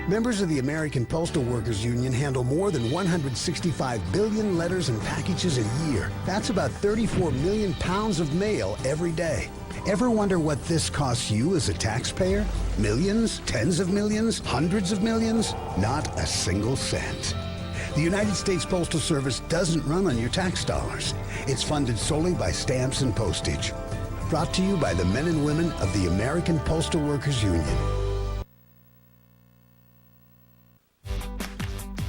Members of the American Postal Workers Union handle more than 165 billion letters and packages a year. That's about 34 million pounds of mail every day. Ever wonder what this costs you as a taxpayer? Millions? Tens of millions? Hundreds of millions? Not a single cent. The United States Postal Service doesn't run on your tax dollars. It's funded solely by stamps and postage. Brought to you by the men and women of the American Postal Workers Union.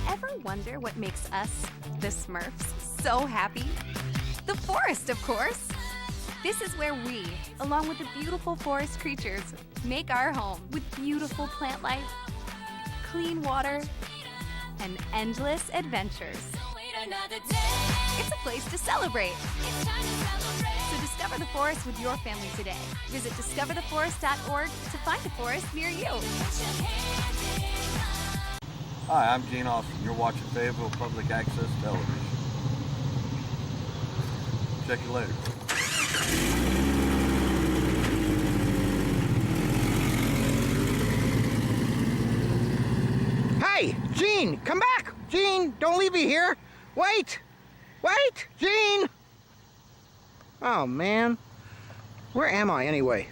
Ever wonder what makes us, the Smurfs, so happy? The forest, of course! This is where we, along with the beautiful forest creatures, make our home with beautiful plant life, clean water, and endless adventures. It's a place to celebrate. So discover the forest with your family today. Visit discovertheforest.org to find a forest near you. Hi, I'm Gene Austin. You're watching Fayetteville Public Access Television. Check you later. Hey, Gene, come back! Gene, don't leave me here! Wait! Wait, Gene! Oh, man. Where am I, anyway?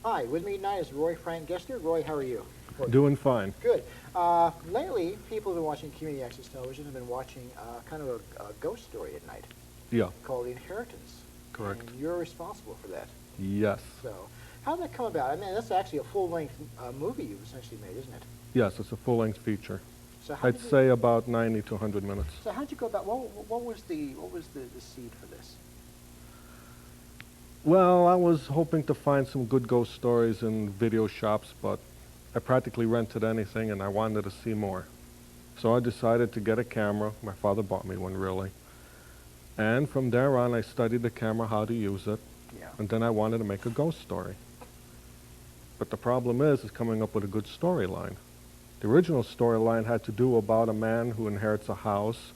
Hi, with me tonight is Roy Frank Gester. Roy, how are you? Doing fine. Good. Lately, people who've been watching community access television have been watching kind of a ghost story at night. Yeah. Called The Inheritance. Correct. And you're responsible for that. Yes. So, how did that come about? I mean, that's actually a full-length movie you've essentially made, isn't it? Yes, it's a full-length feature. So how I'd say about 90 to 100 minutes. So how'd you go about? What was the seed for this? Well, I was hoping to find some good ghost stories in video shops, but I practically rented anything and I wanted to see more. So I decided to get a camera. My father bought me one, really. And from there on, I studied the camera, how to use it. Yeah. And then I wanted to make a ghost story. But the problem is coming up with a good storyline. The original storyline had to do about a man who inherits a house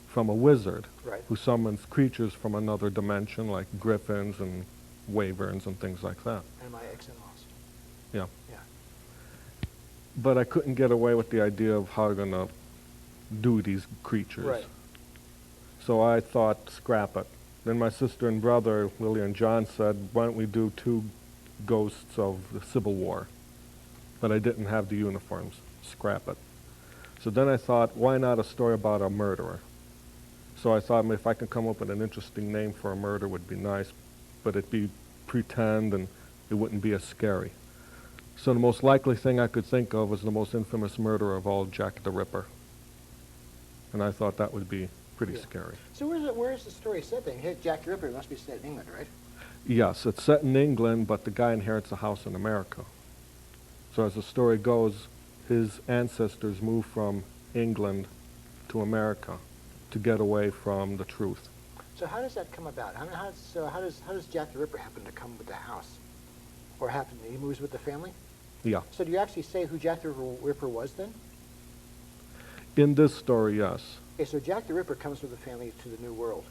from a wizard Right. who summons creatures from another dimension like griffins and wyverns and things like that. And my ex-in-laws. Yeah. Yeah. But I couldn't get away with the idea of how they're going to do these creatures. Right. So I thought, scrap it. Then my sister and brother, Lily and John, said, why don't we do two ghosts of the Civil War? But I didn't have the uniforms. Scrap it. So then I thought, why not a story about a murderer? So I thought if I could come up with an interesting name for a murder would be nice, but it'd be pretend and it wouldn't be as scary. So the most likely thing I could think of was the most infamous murderer of all, Jack the Ripper. And I thought that would be pretty Yeah. scary. So where is the story set then? Hey, Jack the Ripper must be set in England, right? Yes, it's set in England, but the guy inherits a house in America. So as the story goes, his ancestors moved from England to America to get away from the truth. So how does that come about? How does Jack the Ripper happen to come with the house? Or happen, he moves with the family? Yeah. So do you actually say who Jack the Ripper was then? In this story, yes. Okay, so Jack the Ripper comes with the family to the New World,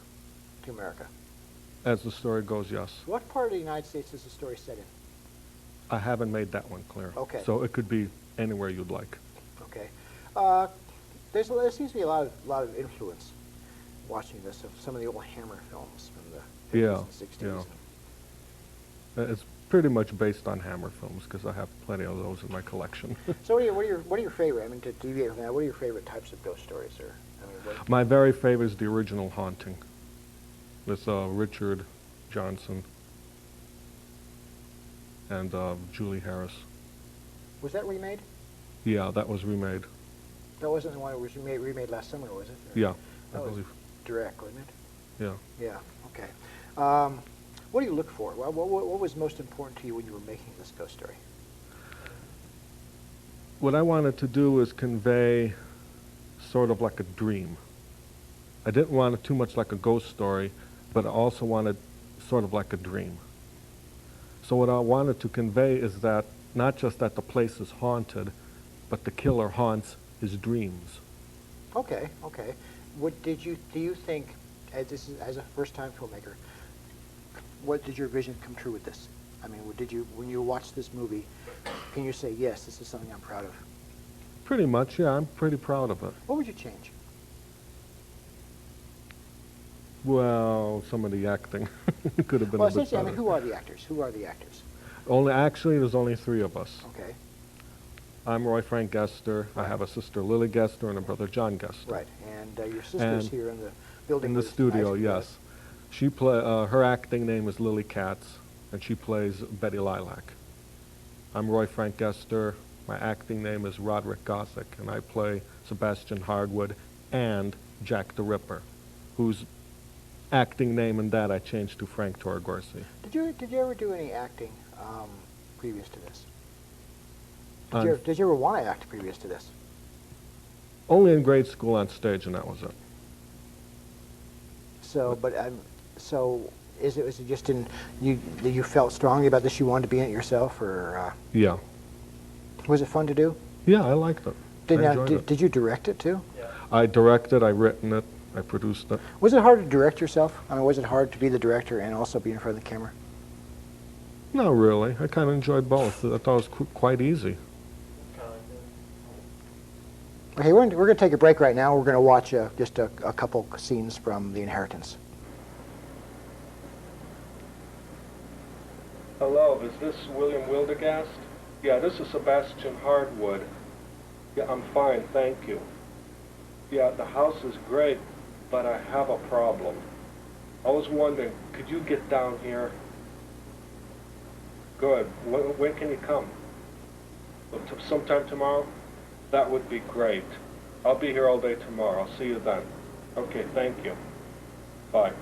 to America. As the story goes, yes. What part of the United States is the story set in? I haven't made that one clear. Okay. So it could be anywhere you'd like. Okay. There seems to be a lot of influence watching this of some of the old Hammer films from the 50s Yeah, and 60s. yeah. It's pretty much based on Hammer films because I have plenty of those in my collection. So what are your favorite? I mean, to deviate from that, what are your favorite types of ghost stories? Or I mean, what, My very favorite is the original Haunting with Richard Johnson and Julie Harris. was that remade? Yeah, that was remade. That wasn't the one that was remade last summer, was it? Or- Yeah, I That was believe. direct, wasn't it? Yeah. Yeah. Okay. What do you look for? What was most important to you when you were making this ghost story? What I wanted to do is convey sort of like a dream. I didn't want it too much like a ghost story, but I also wanted sort of like a dream. So what I wanted to convey is that not just that the place is haunted, but the killer haunts his dreams. Okay. Okay. Do you think, as a first-time filmmaker, what did your vision come true with this? I mean, when you watched this movie, can you say, yes, this is something I'm proud of? Pretty much, yeah, I'm pretty proud of it. What would you change? Well, some of the acting could have been Well, a bit essentially, I better. mean, who are the actors? Who are the actors? Actually, there's only three of us. Okay. I'm Roy Frank Gester. I have a sister, Lily Gester, and a brother, John Gester. Right. And your sister's And here in the building. In the with studio, Isaac, yes. She her acting name is Lily Katz, and she plays Betty Lilac. I'm Roy Frank Gester. My acting name is Roderick Gothic, and I play Sebastian Hardwood and Jack the Ripper, whose acting name and that I changed to Frank Torregorsi. Did you ever do any acting previous to this? On- Did you ever want to act previous to this? Only in grade school on stage, and that was it. So, is it just that you felt strongly about this? You wanted to be in it yourself, or Yeah. was it fun to do? Yeah, I liked it. I enjoyed it. Did you direct it too? I directed, I written it, I produced it. Was it hard to direct yourself? I mean, was it hard to be the director and also be in front of the camera? No, really. I kind of enjoyed both. I thought it was quite easy. Okay, we're going to take a break right now. We're going to watch just a couple scenes from The Inheritance. Hello, is this William Wildegast? Yeah, this is Sebastian Hardwood. Yeah, I'm fine, thank you. Yeah, the house is great, but I have a problem. I was wondering, could you get down here? Good. When can you come? Sometime tomorrow? That would be great. I'll be here all day tomorrow. I'll see you then. Okay, thank you. Bye.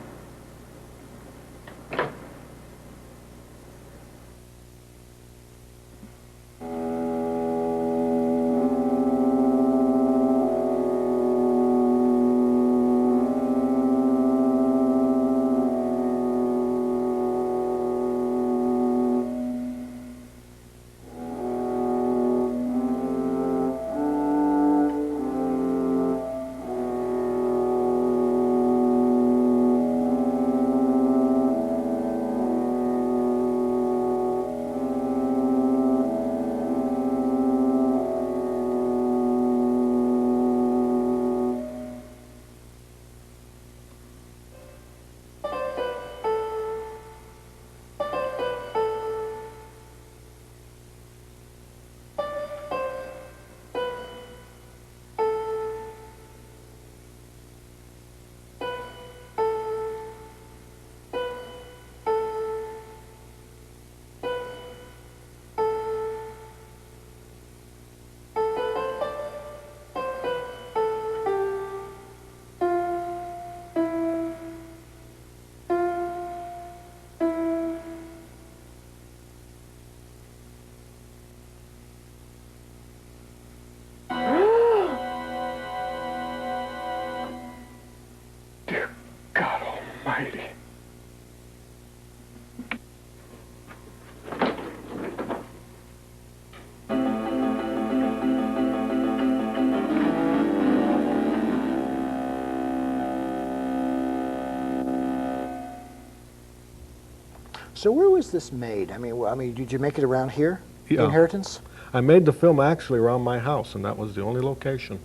So where was this made? I mean, did you make it around here? Yeah. Inheritance? I made the film actually around my house, and that was the only location.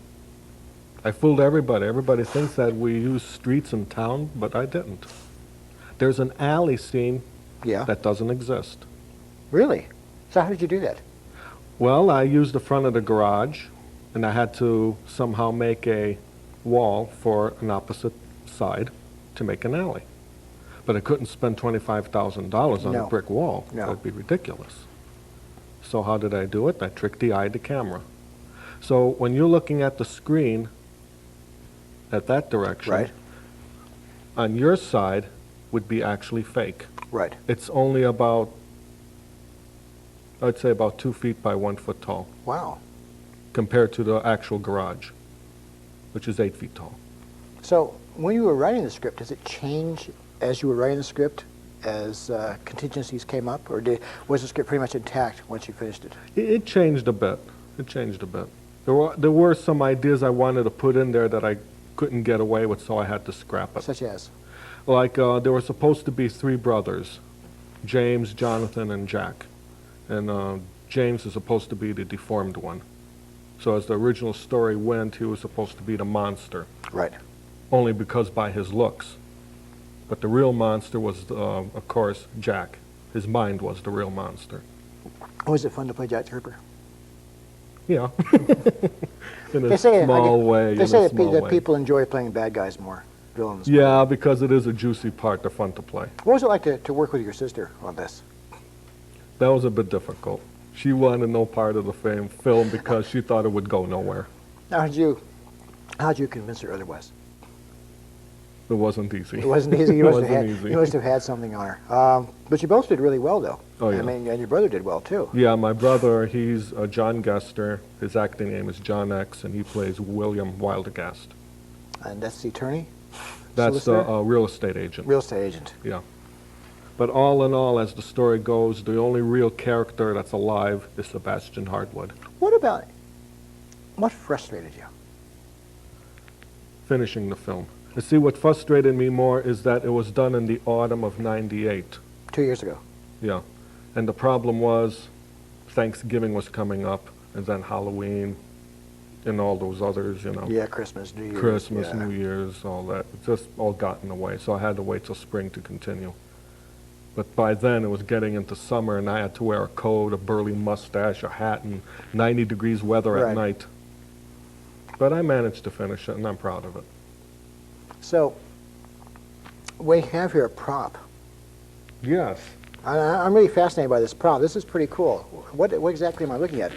I fooled everybody. Everybody thinks that we use streets in town, but I didn't. There's an alley scene Yeah. that doesn't exist. Really? So how did you do that? Well, I used the front of the garage, and I had to somehow make a wall for an opposite side to make an alley. But I couldn't spend $25,000 on No. a brick wall. No. That'd be ridiculous. So how did I do it? I tricked the eye to camera. So when you're looking at the screen at that direction, Right. on your side would be actually fake. Right. It's only about, I'd say about 2 feet by 1 foot tall, Wow. compared to the actual garage, which is 8 feet tall. So when you were writing the script, does it change as you were writing the script, as contingencies came up, or was the script pretty much intact once you finished it? It changed a bit. It changed a bit. There were some ideas I wanted to put in there that I couldn't get away with, so I had to scrap it. Such as? Like, there were supposed to be 3 brothers, James, Jonathan, and Jack. And James is supposed to be the deformed one. So as the original story went, he was supposed to be the monster, Right. only because by his looks. But the real monster was, of course, Jack. His mind was the real monster. Was it fun to play Jack the Ripper? Yeah. In They a say, small way, They in say a that, small that way. people enjoy playing bad guys more, villains. more. Yeah, because it is a juicy part. They're fun to play. What was it like to work with your sister on this? That was a bit difficult. She wanted no part of the film because she thought it would go nowhere. Now, how'd you convince her otherwise? It wasn't easy. It wasn't easy. You It must have wasn't had, easy. you must have had something on her. But you both did really well, though. Oh, yeah. I mean, and your brother did well too. Yeah, my brother, he's John Gester. His acting name is John X, and he plays William Wildegast. And that's the attorney, That's solicitor? a real estate agent. Real estate agent. Yeah. But all in all, as the story goes, the only real character that's alive is Sebastian Hardwood. What frustrated you? Finishing the film. You see, what frustrated me more is that it was done in the autumn of '98. 2 years ago. Yeah. And the problem was Thanksgiving was coming up, and then Halloween, and all those others, you know. Yeah, Christmas, New Year's. Christmas, yeah. New Year's, all that. It just all got in the way, so I had to wait till spring to continue. But by then, it was getting into summer, and I had to wear a coat, a burly mustache, a hat, and 90 degrees weather Right. at night. But I managed to finish it, and I'm proud of it. So, we have here a prop. Yes. I'm really fascinated by this prop. This is pretty cool. What exactly am I looking at?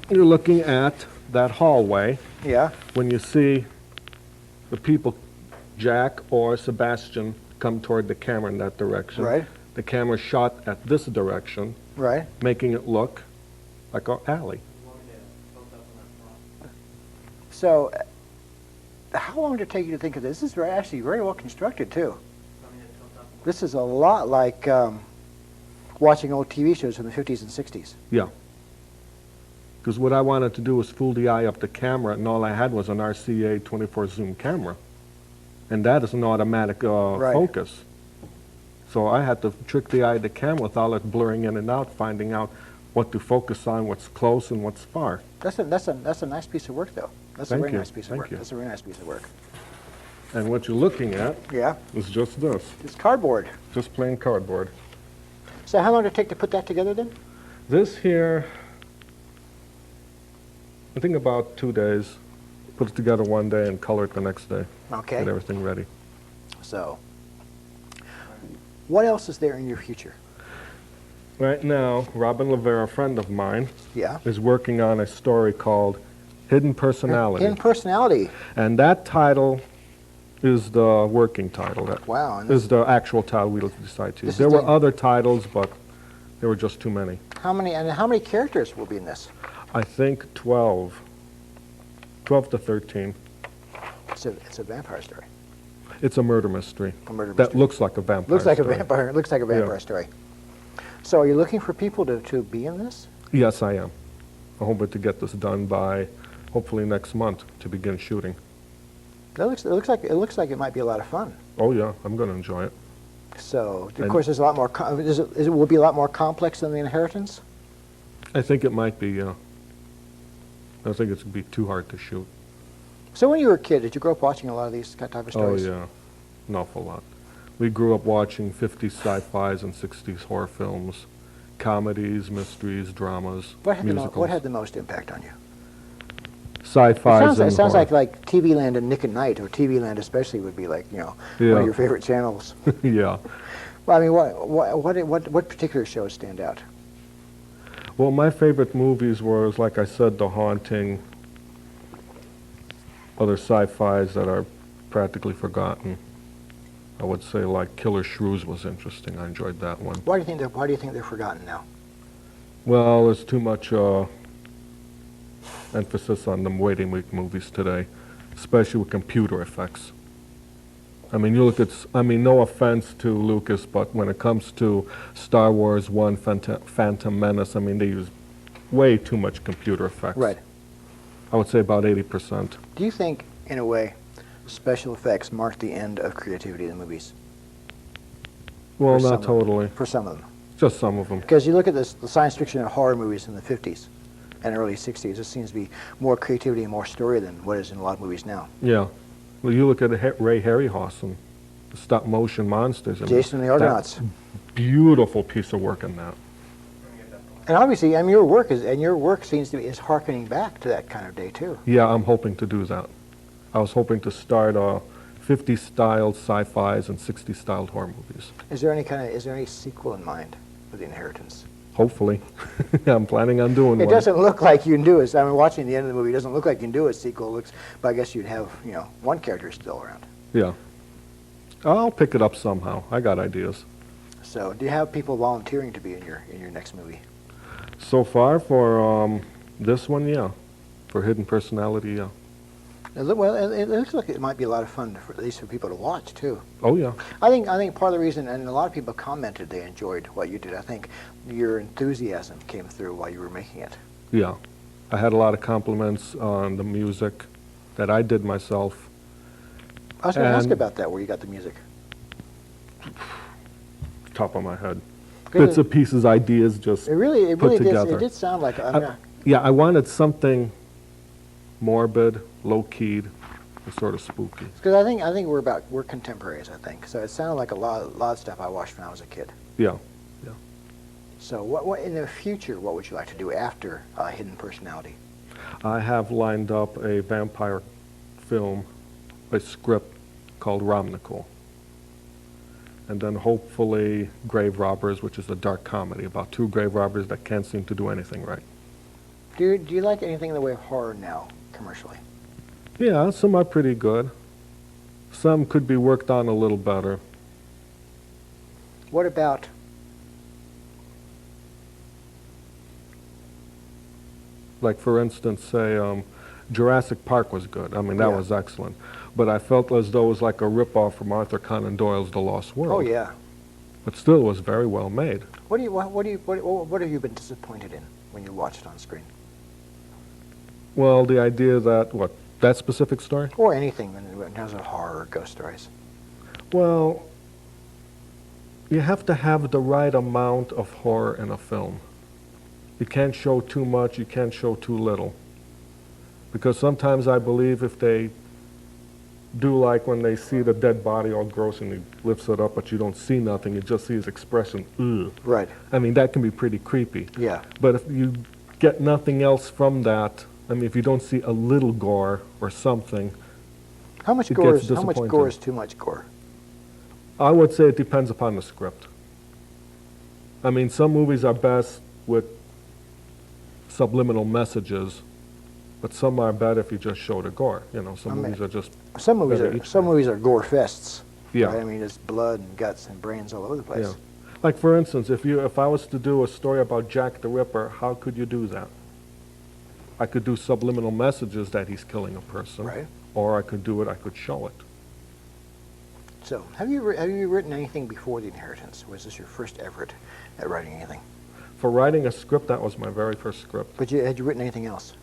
You're looking at that hallway. Yeah. When you see the people, Jack or Sebastian, come toward the camera in that direction, Right. the camera shot at this direction, Right. making it look like an alley. So, how long did it take you to think of this? This is actually very well constructed, too. This is a lot like watching old TV shows from the 50s and 60s. Yeah. Because what I wanted to do was fool the eye of the camera, and all I had was an RCA 24 zoom camera. And that is an automatic Right. focus. So I had to trick the eye of the camera with all that blurring in and out, finding out what to focus on, what's close and what's far. That's a nice piece of work, though. That's a Thank very you. nice piece of Thank work. you. That's a very nice piece of work. And what you're looking at Yeah. is just this, It's cardboard. just plain cardboard. So how long did it take to put that together, then? This here, I think about 2 days. Put it together one day and color it the next day. Okay. Get everything ready. So, what else is there in your future? Right now, Robin Lavera, a friend of mine, Yeah. is working on a story called Hidden Personality. Hidden personality. And that title is the working title. That Wow. And is the actual title we'll decide to This use. is There were the- other titles, but there were just too many. how many characters will be in this? I think 12 to 13. It's a vampire story. It's a murder mystery. A murder That mystery. looks like a vampire Looks like story. a vampire. Looks like a vampire Yeah. story. So, are you looking for people to be in this? Yes, I am. I'm hoping to get this done by hopefully next month to begin shooting. It looks like it might be a lot of fun. Oh yeah, I'm going to enjoy it. So, of And- course, there's a lot more. It will be a lot more complex than The Inheritance. I think it might be, yeah. I think it's going to be too hard to shoot. So, when you were a kid, did you grow up watching a lot of these type of Oh, stories? yeah. An awful lot. We grew up watching 50s sci-fis and 60s horror films, comedies, mysteries, dramas, musicals. What had the most impact on you? Sci-fis and It sounds horror. like TV Land and Nick at Night, or TV Land especially, would be like one Yeah. of your favorite channels. Yeah. Well, I mean, what particular shows stand out? Well, my favorite movies was, like I said, The Haunting, other sci-fis that are practically forgotten. I would say like Killer Shrews was interesting. I enjoyed that one. Why do you think they're forgotten now? Well, there's too much emphasis on them waiting week movies today, especially with computer effects. I mean, you look at, no offense to Lucas, but when it comes to Star Wars 1, Phantom Menace, I mean, they use way too much computer effects. Right. I would say about 80%. Do you think, in a way, special effects mark the end of creativity in the movies? Well, For some not of them. totally. For some of them. Just some of them. Because you look at the science fiction and horror movies in the 50s and early 60s, there seems to be more creativity and more story than what is in a lot of movies now. Yeah. Well, you look at Ray Harryhausen, the stop-motion monsters. I mean, Jason and the Argonauts. that's beautiful piece of work in that. And obviously, I mean, your work seems to be is harkening back to that kind of day too. Yeah, I'm hoping to do that. I was hoping to start 50s-styled sci-fis and 60s-styled horror movies. Is there any sequel in mind for The Inheritance? Hopefully. I'm planning on doing It one. doesn't look like you can do it. I mean, watching the end of the movie, it doesn't look like you can do a sequel. But I guess you'd have, one character still around. Yeah. I'll pick it up somehow. I got ideas. So, do you have people volunteering to be in your next movie? So far for this one, yeah. For Hidden Personality, yeah. It looks like it might be a lot of fun, at least for people to watch too. Oh, yeah. I think part of the reason, and a lot of people commented they enjoyed what you did. I think your enthusiasm came through while you were making it. Yeah. I had a lot of compliments on the music that I did myself. I was going to ask And- about that, where you got the music. Top of my head. Good. Bits and pieces, ideas just It really put did. together. It did sound like. Yeah, I wanted something morbid, low-keyed, and sort of spooky. Because I think we're contemporaries. I think so. It sounded like a lot of stuff I watched when I was a kid. Yeah. So what in the future? What would you like to do after Hidden Personality? I have lined up a vampire film, a script called Romnical. And then hopefully Grave Robbers, which is a dark comedy about two grave robbers that can't seem to do anything right. Do you like anything in the way of horror now, commercially? Yeah, some are pretty good. Some could be worked on a little better. What about? Like, for instance, say, Jurassic Park was good. I mean, that Yeah. was excellent. But I felt as though it was like a ripoff from Arthur Conan Doyle's The Lost World. Oh yeah. But still, it was very well made. What have you been disappointed in when you watched it on screen, Well, the idea that, that specific story? or anything in terms of horror or ghost stories? Well, you have to have the right amount of horror in a film. You can't show too much, you can't show too little. Because sometimes I believe if they do like when they see the dead body all gross and he lifts it up but you don't see nothing, you just see his expression, ugh. Right. I mean, that can be pretty creepy. Yeah. But if you get nothing else from that, I mean, if you don't see a little gore or something, How much It gore gets is how much disappointing. gore is too much gore? I would say it depends upon the script. I mean, some movies are best with subliminal messages, but some are better if you just show the gore. You know, some I mean, movies are just, Some movies Better are each some way. movies are gore fests. yeah. Right? I mean, it's blood and guts and brains all over the place. Yeah. Like, for instance, if I was to do a story about Jack the Ripper, how could you do that? I could do subliminal messages that he's killing a person, Right. or I could show it. So, have you written anything before The Inheritance? Was this your first effort at writing anything? For writing a script, that was my very first script. But had you written anything else?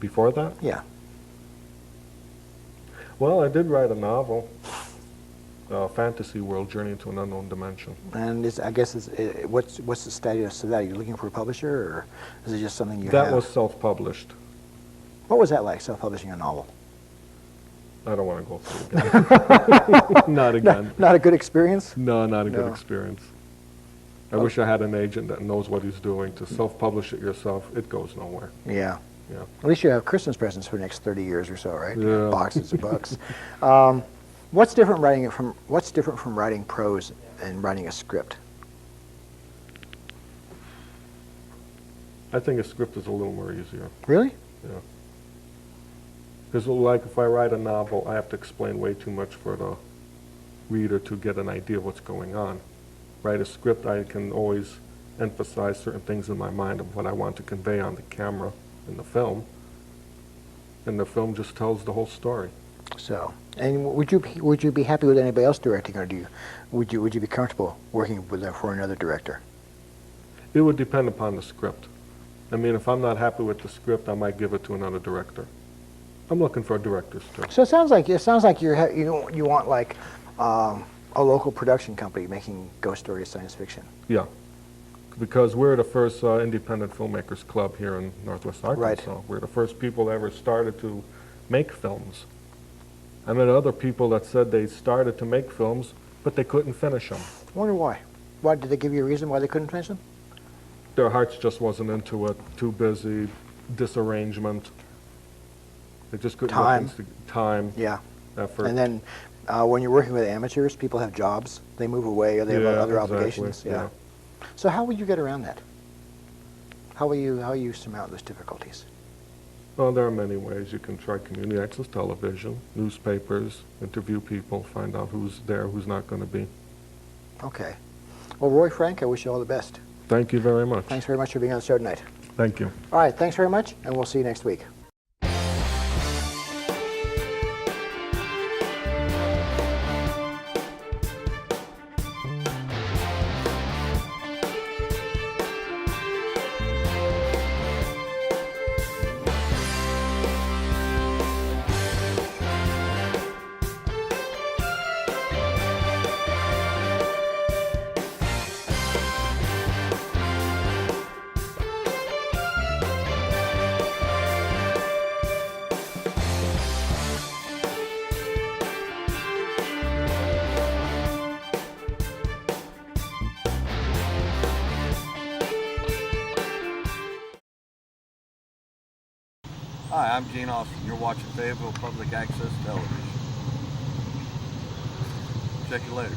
Before that, Yeah. well, I did write a novel. fantasy world, Journey into an Unknown Dimension. And I guess what's the status of that? Are you looking for a publisher, or is it just something you That have? was self-published. What was that like, self-publishing a novel? I don't want to go through it again. Not again. Not a good experience? No, not a good No. experience. I wish I had an agent that knows what he's doing. To self-publish it yourself, it goes nowhere. Yeah. Yeah. At least you have Christmas presents for the next 30 years or so, right? Yeah. Boxes of books. What's different from writing prose and writing a script? I think a script is a little more easier. Really? Yeah. Because like if I write a novel, I have to explain way too much for the reader to get an idea of what's going on. Write a script, I can always emphasize certain things in my mind of what I want to convey on the camera in the film. And the film just tells the whole story. So, and would you be happy with anybody else directing, or would you be comfortable working for another director? It would depend upon the script. I mean, if I'm not happy with the script, I might give it to another director. I'm looking for directors too. So it sounds like you want like a local production company making ghost story science fiction. Yeah, because we're the first independent filmmakers club here in Northwest Arkansas. Right. We're the first people that ever started to make films. I met other people that said they started to make films, but they couldn't finish them. I wonder why. Why did they give you a reason why they couldn't finish them? Their hearts just wasn't into it, too busy, disarrangement. They just couldn't Time. get things time, Yeah. effort. And then when you're working with amateurs, people have jobs. They move away, or they have other exactly, obligations. Yeah. So how would you get around that? How will you surmount those difficulties? Well, there are many ways. You can try community access television, newspapers, interview people, find out who's there, who's not going to be. Okay. Well, Roy Frank, I wish you all the best. Thank you very much. Thanks very much for being on the show tonight. Thank you. All right, thanks very much, and we'll see you next week. Hi, I'm Gene Austin. You're watching Fayetteville Public Access Television. Check you later.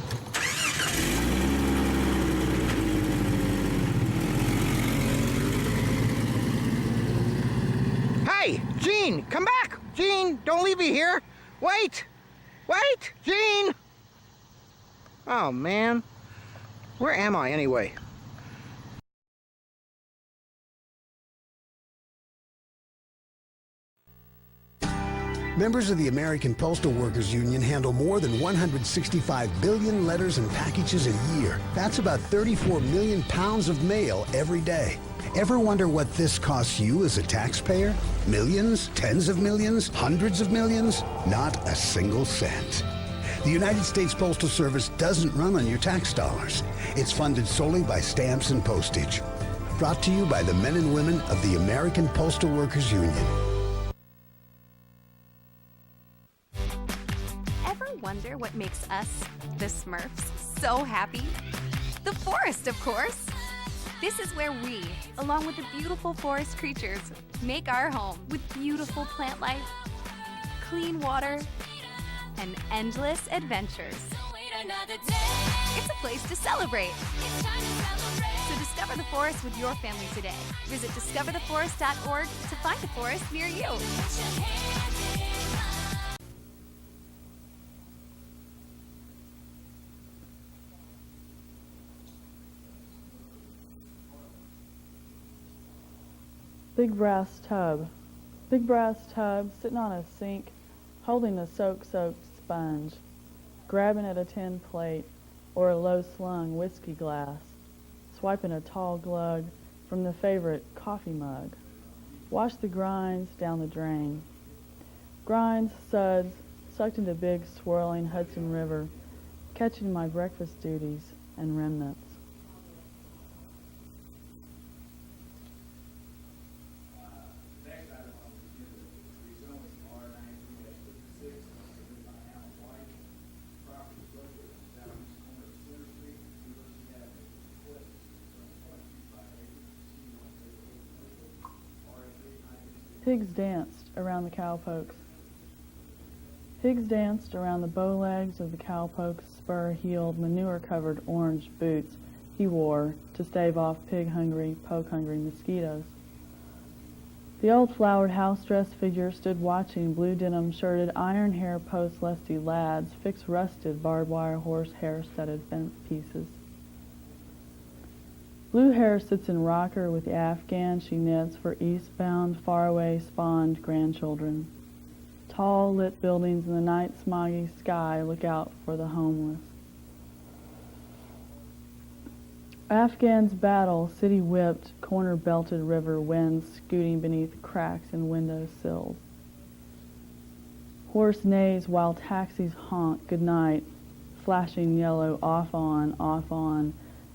Hey, Gene, come back! Gene, don't leave me here! Wait! Wait! Gene! Oh, man. Where am I, anyway? Members of the American Postal Workers Union handle more than 165 billion letters and packages a year. That's about 34 million pounds of mail every day. Ever wonder what this costs you as a taxpayer? Millions? Tens of millions? Hundreds of millions? Not a single cent. The United States Postal Service doesn't run on your tax dollars. It's funded solely by stamps and postage. Brought to you by the men and women of the American Postal Workers Union. Ever wonder what makes us, the Smurfs, so happy? The forest, of course. This is where we, along with the beautiful forest creatures, make our home with beautiful plant life, clean water, and endless adventures. It's a place to celebrate. So discover the forest with your family today. Visit discovertheforest.org to find a forest near you. Big brass tub. Big brass tub sitting on a sink, holding a soaked sponge, grabbing at a tin plate or a low-slung whiskey glass, swiping a tall glug from the favorite coffee mug. Wash the grinds down the drain. Grinds, suds, sucked into big swirling Hudson River, catching my breakfast duties and remnants. Pigs danced around the cowpokes. Pigs danced around the bow legs of the cowpoke's spur-heeled, manure-covered orange boots he wore to stave off pig-hungry, poke-hungry mosquitoes. The old flowered house-dress figure stood watching blue denim-shirted, iron-hair post-lusty lads fix rusted barbed-wire horse-hair-studded fence pieces. Blue hair sits in rocker with the Afghan she knits for eastbound, faraway spawned grandchildren. Tall, lit buildings in the night smoggy sky look out for the homeless. Afghans battle, city-whipped, corner-belted river winds scooting beneath cracks in window sills. Horse neighs while taxis honk goodnight, flashing yellow off on,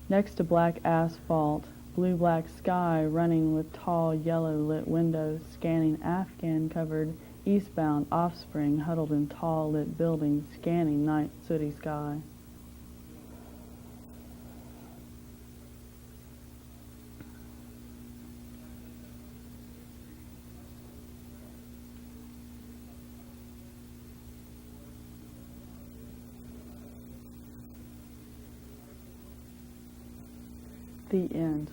next to black asphalt, blue-black sky running with tall yellow-lit windows scanning Afghan-covered eastbound offspring huddled in tall lit buildings scanning night sooty sky. The end.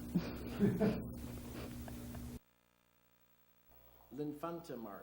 L'Infanta March.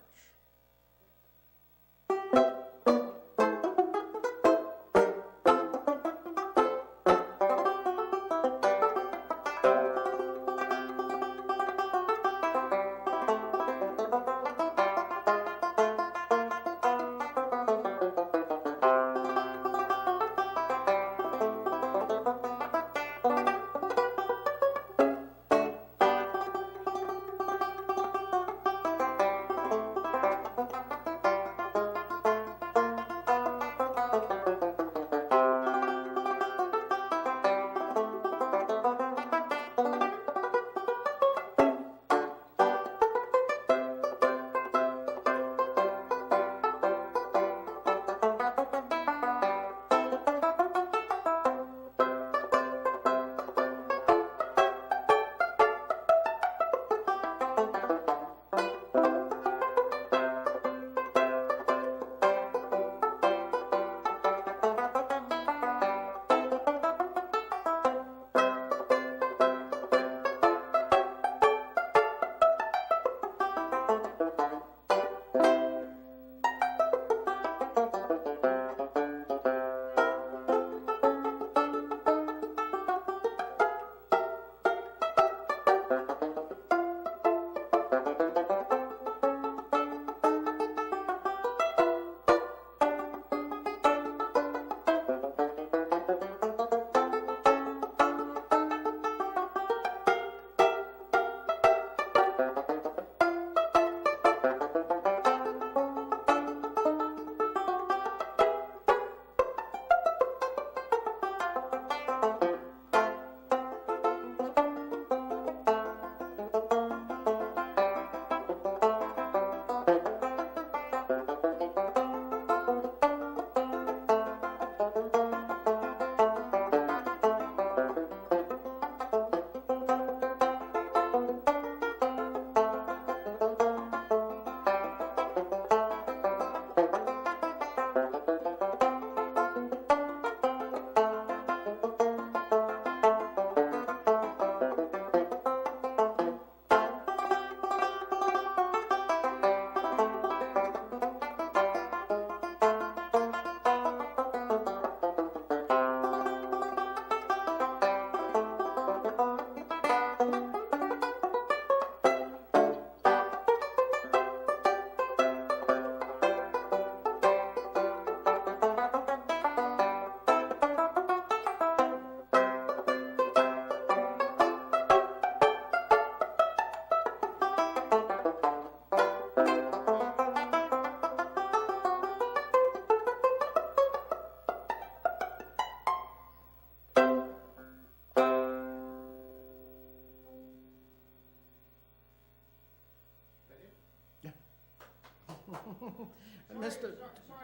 Missed it.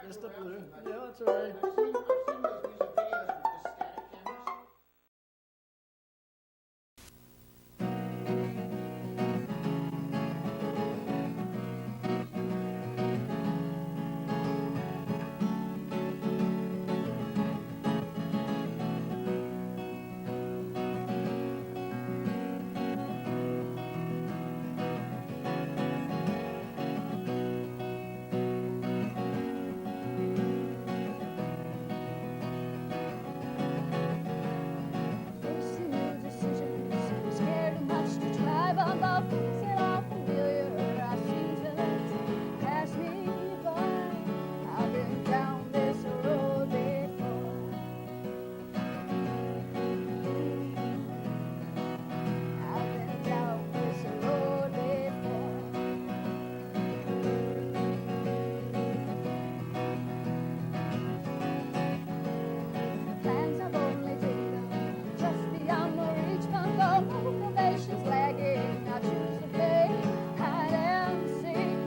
Missed the blue. Yeah, that's all right. I've seen those music videos with just static cameras. Facing new decisions, scared too much to try, but the things that are familiar, I seem to let pass me by. I've been down this road before. I've been down this road before. Plans I've only taken just beyond my reach, but the motivation's lagging. I choose to play hide and seek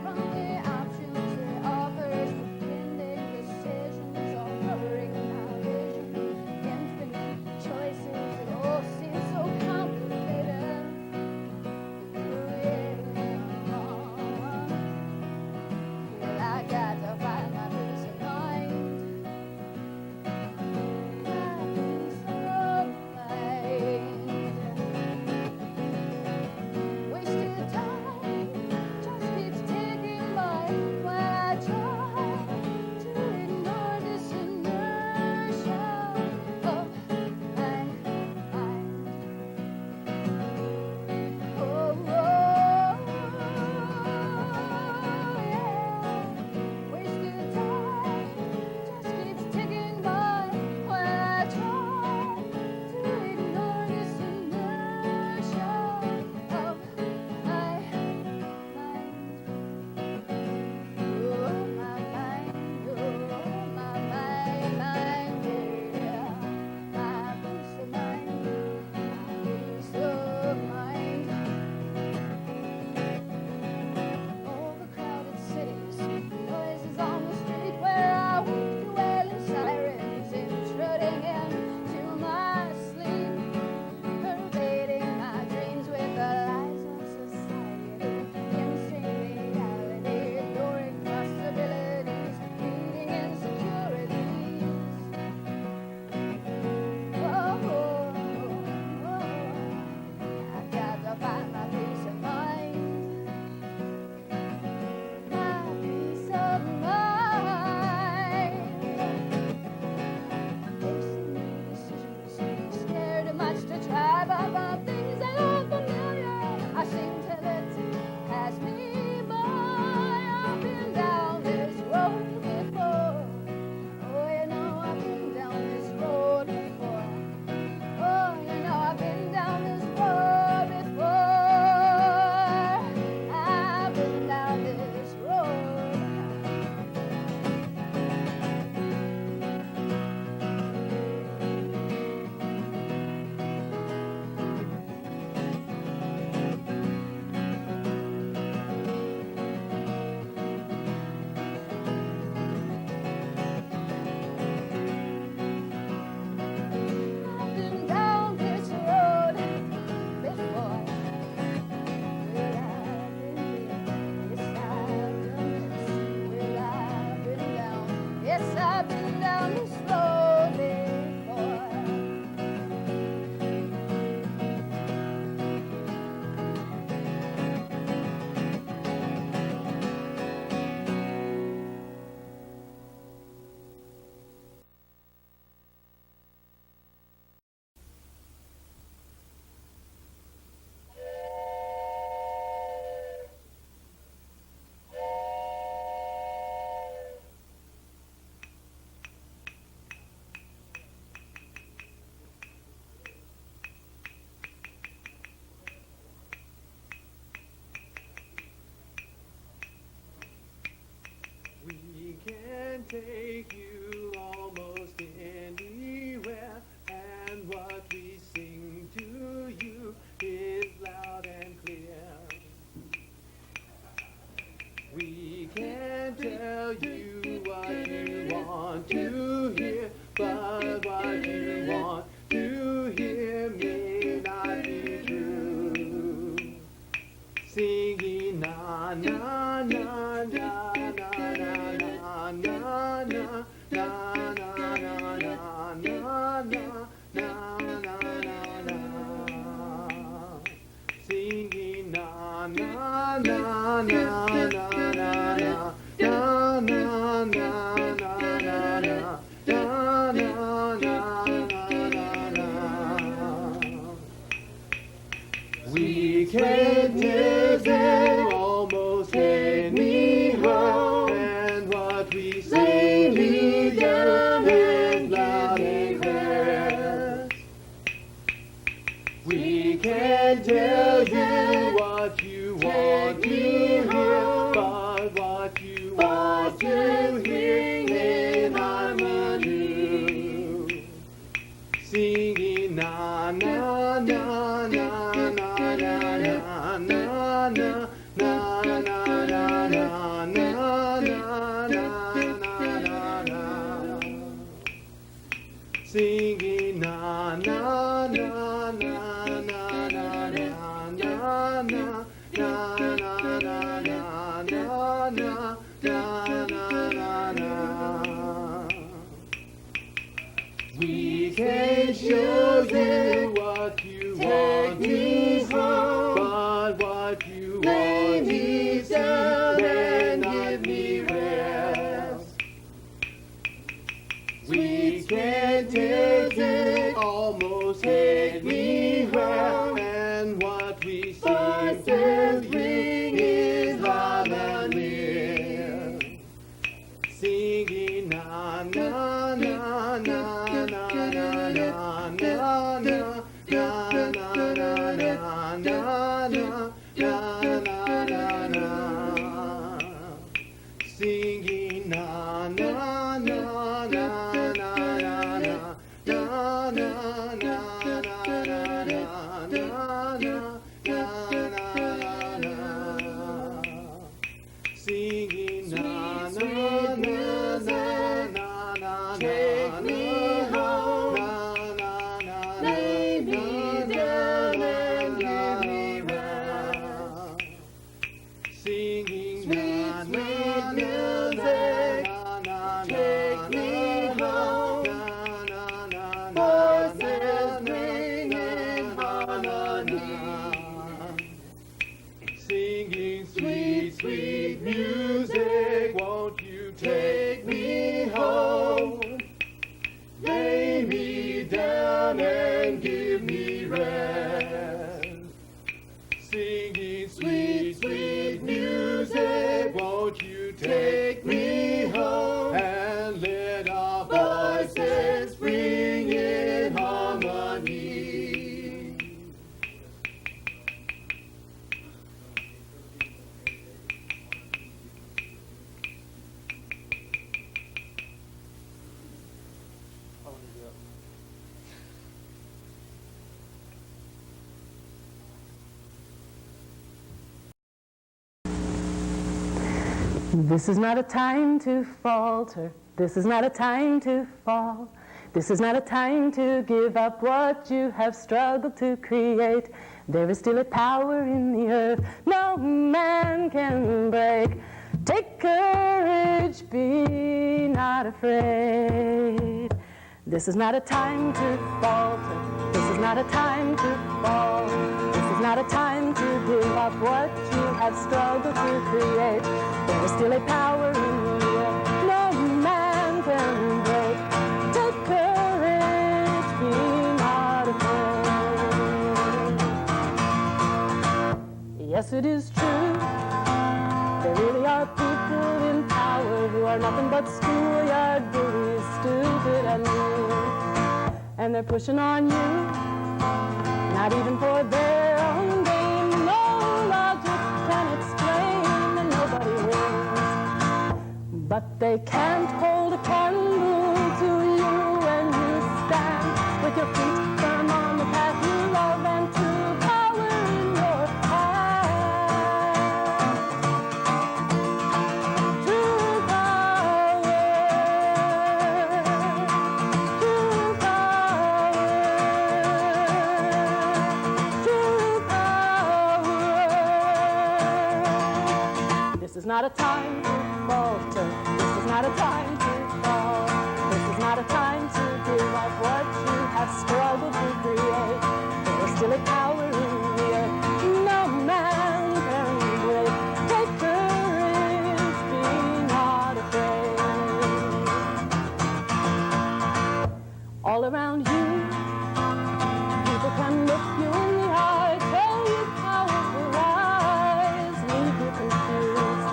from the options it offers, pending decisions or blurring my vision. Infinite choices, it all seems so complicated. Well, I got to find my peace of mind. Wasted time just keeps ticking by while I try to ignore this inertia of my mind. Oh, yeah. Wasted time just keeps ticking by while I try to ignore this inertia of my mind. Oh, my mind, oh, my mind, yeah. My peace of mind, my peace of mind. Overcrowded cities, noises on the street where I wake to wailing sirens intruding into my sleep, pervading my dreams with the lies of society, insane reality, ignoring possibilities, feeding insecurities. I've got to find my peace of mind. My peace of mind. Facing new decisions, scared too much to try, but the things that are familiar, I seem to let pass me by. I've been down this road before. Oh, you know I've been down this road before. Oh, you know I've been down this road before. I've been down this road. I've been down this road before. Well, I've been here. Yes, I've done this. Well, I've been down. Yes, I've been down this road before. We can take you almost anywhere, and what we sing to you is loud and clear. We can tell you what you want to hear, but what you want to hear may not be true. Singing na na na na na na na na na na na na na na na na. Singing na na na na na na na na na na we can take it almost anywhere, and what we say we can and loud and clear. We can tell you what you want to hear, but what you want to hear may not be true. Singing na na na na na na na na na na na na na na na na. Singing na na na na na na na na na na na na. We can show you what you want to see, but what you want to see may not be rest. We can take it almost anywhere, and what we seem to bring is loud and clear. Singing na na na na. Singing na na na na na na na na na na. Singing na na na na na. Take me home. Na na na. Lay me down and give me rest. Singing sweet, sweet music. Take me home. Voices ringing harmony. Singing sweet, sweet music. Won't you take me home? Lay me down and give me rest. Singing sweet, sweet music. Won't you take me home? And let our voices ring in harmony. This is not a time to falter. This is not a time to fall. This is not a time to give up what you have struggled to create. There is still a power in the earth no man can break. Take courage, be not afraid. This is not a time to falter. This is not a time to fall. This is not a time to give up what you have struggled to create. There is still a power in the earth no man can break. Take courage, be not afraid. Yes, it is true. There really are people in power who are nothing but schoolyard bullies, stupid and mean. And they're pushing on you, not even for their own gain. No logic can explain, and nobody wins. But they can't hold a candle to you when you stand with your feet firm on the path you love and true power in your hand. True power. not a time to falter. This is not a time to fall. This is not a time to give up what you have struggled to create. There is still a power in the earth no man can break. Take courage, be not afraid. All around you, people can look you in the eye, tell you power will rise, leave you confused.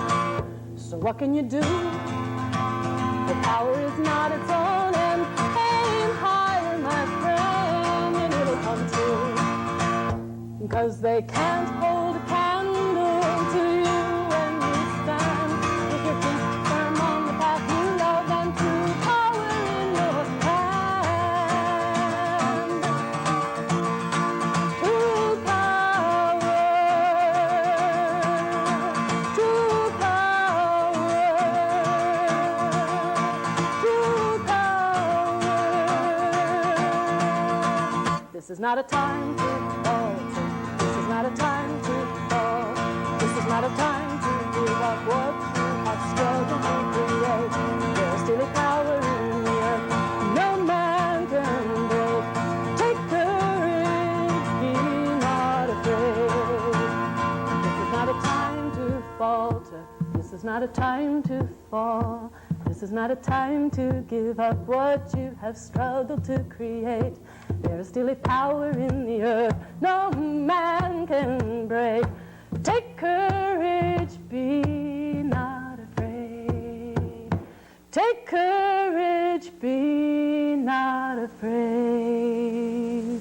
So what can you do? The power is not its own, and aim higher, my friend, and it'll come true. Because they can't hold a candle to you when you stand with your feet firm on the path you love and true power in your hand. True power, true power, true power. This is not a time to falter. This is not a time to fall. This is not a time to give up what you have struggled to create. There is still a power in the earth no man can break. Take courage, be not afraid. This is not a time to falter. This is not a time to fall. This is not a time to give up what you have struggled to create. There is still a power in the earth no man can break. Take courage, be not afraid. Take courage, be not afraid.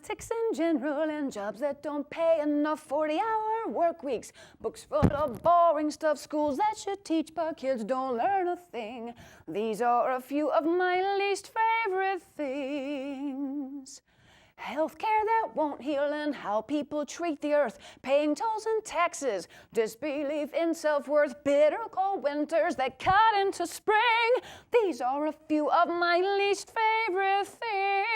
politics in general, and jobs that don't pay enough, 40-hour work weeks, books full of boring stuff, schools that should teach but kids don't learn a thing. These are a few of my least favorite things. Healthcare that won't heal and how people treat the earth, paying tolls and taxes, disbelief in self-worth, bitter cold winters that cut into spring. These are a few of my least favorite things.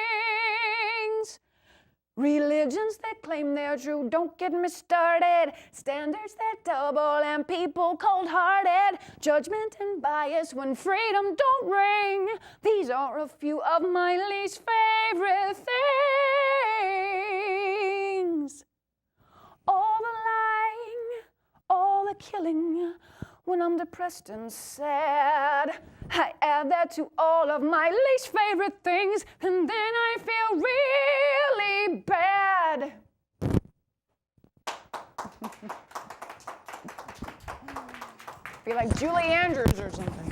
Religions that claim they're true, don't get me started. Standards that double and people cold-hearted. Judgment and bias when freedom don't ring. These are a few of my least favorite things. All the lying, all the killing. When I'm depressed and sad, I add that to all of my least favorite things, and then I feel really bad. Feel like Julie Andrews or something.